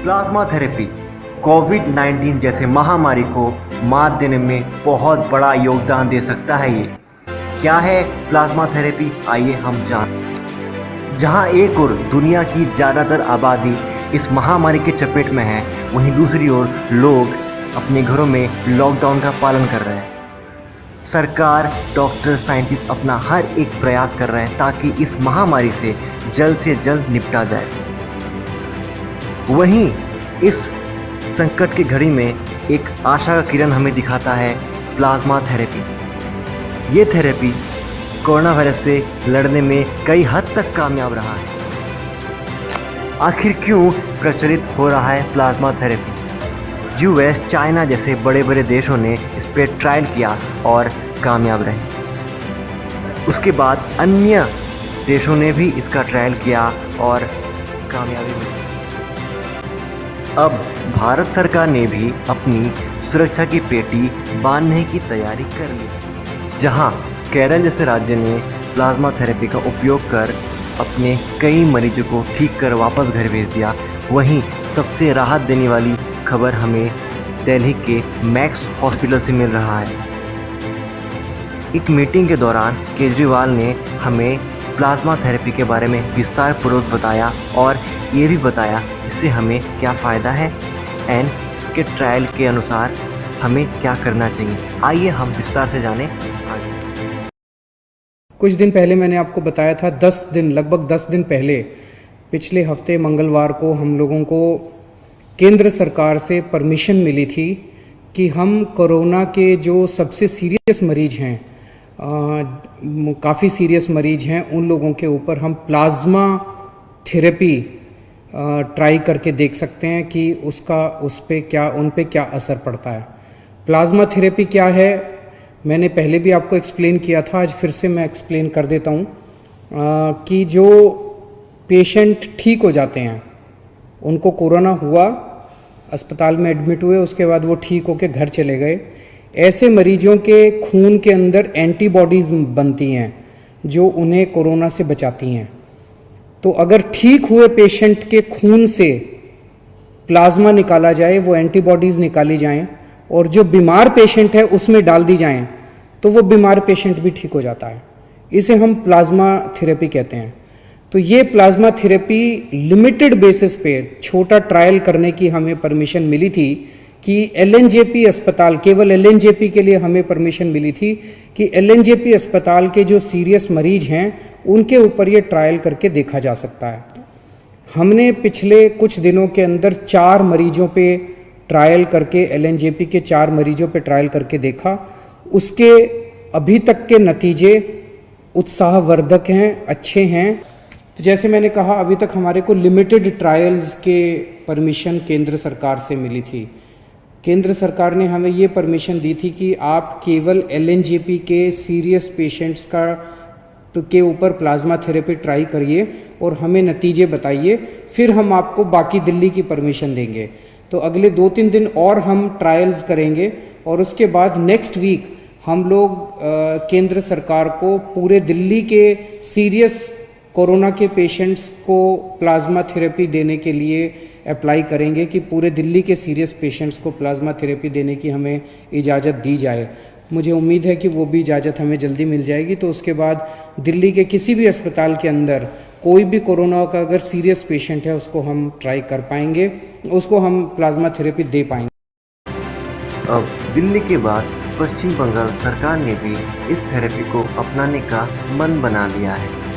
Plasma therapy कोविड-19 जैसे महामारी को मात देने में बहुत बड़ा योगदान दे सकता है। ये क्या है प्लाज्मा थेरेपी, आइए हम जान। जहां एक ओर दुनिया की ज़्यादातर आबादी इस महामारी के चपेट में है, वहीं दूसरी ओर लोग अपने घरों में लॉकडाउन का पालन कर रहे हैं। सरकार, डॉक्टर, साइंटिस्ट अपना हर एक प्रयास कर रहे हैं ताकि इस महामारी से जल्द निपटा जाए। वहीं इस संकट की घड़ी में एक आशा का किरण हमें दिखाता है प्लाज्मा थेरेपी। ये थेरेपी कोरोना वायरस से लड़ने में कई हद तक कामयाब रहा है। आखिर क्यों प्रचलित हो रहा है प्लाज्मा थेरेपी? यूएस, चाइना जैसे बड़े बड़े देशों ने इस पर ट्रायल किया और कामयाब रहे। उसके बाद अन्य देशों ने भी इसका ट्रायल किया और कामयाबी मिली। अब भारत सरकार ने भी अपनी सुरक्षा की पेटी बांधने की तैयारी कर ली। जहां केरल जैसे राज्य ने प्लाज्मा थेरेपी का उपयोग कर अपने कई मरीजों को ठीक कर वापस घर भेज दिया, वहीं सबसे राहत देने वाली खबर हमें दिल्ली के मैक्स हॉस्पिटल से मिल रहा है। एक मीटिंग के दौरान केजरीवाल ने हमें प्लाज्मा थेरेपी के बारे में विस्तार पूर्वक बताया और ये भी बताया इससे हमें क्या फ़ायदा है एंड इसके ट्रायल के अनुसार हमें क्या करना चाहिए। आइए हम विस्तार से जानें आगे। कुछ दिन पहले मैंने आपको बताया था, लगभग 10 दिन पहले, पिछले हफ्ते मंगलवार को हम लोगों को केंद्र सरकार से परमिशन मिली थी कि हम कोरोना के जो सबसे सीरियस मरीज हैं, काफ़ी सीरियस मरीज हैं, उन लोगों के ऊपर हम प्लाज्मा थेरेपी ट्राई करके देख सकते हैं कि उन पे क्या असर पड़ता है। प्लाज्मा थेरेपी क्या है, मैंने पहले भी आपको एक्सप्लेन किया था, आज फिर से मैं एक्सप्लेन कर देता हूँ कि जो पेशेंट ठीक हो जाते हैं, उनको कोरोना हुआ, अस्पताल में एडमिट हुए, उसके बाद वो ठीक होकर घर चले गए, ऐसे मरीजों के खून के अंदर एंटीबॉडीज़ बनती हैं जो उन्हें कोरोना से बचाती हैं। तो अगर ठीक हुए पेशेंट के खून से प्लाज्मा निकाला जाए, वो एंटीबॉडीज़ निकाली जाएं और जो बीमार पेशेंट है उसमें डाल दी जाएं, तो वो बीमार पेशेंट भी ठीक हो जाता है। इसे हम प्लाज्मा थेरेपी कहते हैं। तो ये प्लाज्मा थेरेपी लिमिटेड बेसिस पे छोटा ट्रायल करने की हमें परमिशन मिली थी कि एलएनजेपी अस्पताल, केवल एलएनजेपी के लिए हमें परमिशन मिली थी कि एलएनजेपी अस्पताल के जो सीरियस मरीज हैं उनके ऊपर ये ट्रायल करके देखा जा सकता है। हमने पिछले कुछ दिनों के अंदर 4 मरीजों पे ट्रायल करके, एलएनजेपी के 4 मरीजों पे ट्रायल करके देखा। उसके अभी तक के नतीजे उत्साहवर्धक हैं, अच्छे हैं। तो जैसे मैंने कहा, अभी तक हमारे को लिमिटेड ट्रायल्स के परमिशन केंद्र सरकार से मिली थी। केंद्र सरकार ने हमें ये परमिशन दी थी कि आप केवल एलएनजेपी के सीरियस पेशेंट्स के ऊपर प्लाज्मा थेरेपी ट्राई करिए और हमें नतीजे बताइए, फिर हम आपको बाकी दिल्ली की परमिशन देंगे। तो अगले 2-3 दिन और हम ट्रायल्स करेंगे और उसके बाद नेक्स्ट वीक हम लोग केंद्र सरकार को पूरे दिल्ली के सीरियस कोरोना के पेशेंट्स को प्लाज्मा थेरेपी देने के लिए अप्लाई करेंगे कि पूरे दिल्ली के सीरियस पेशेंट्स को प्लाज्मा थेरेपी देने की हमें इजाज़त दी जाए। मुझे उम्मीद है कि वो भी इजाज़त हमें जल्दी मिल जाएगी। तो उसके बाद दिल्ली के किसी भी अस्पताल के अंदर कोई भी कोरोना का अगर सीरियस पेशेंट है, उसको हम ट्राई कर पाएंगे, उसको हम प्लाज्मा थेरेपी दे पाएंगे। अब दिल्ली के बाद पश्चिम बंगाल सरकार ने भी इस थेरेपी को अपनाने का मन बना लिया है।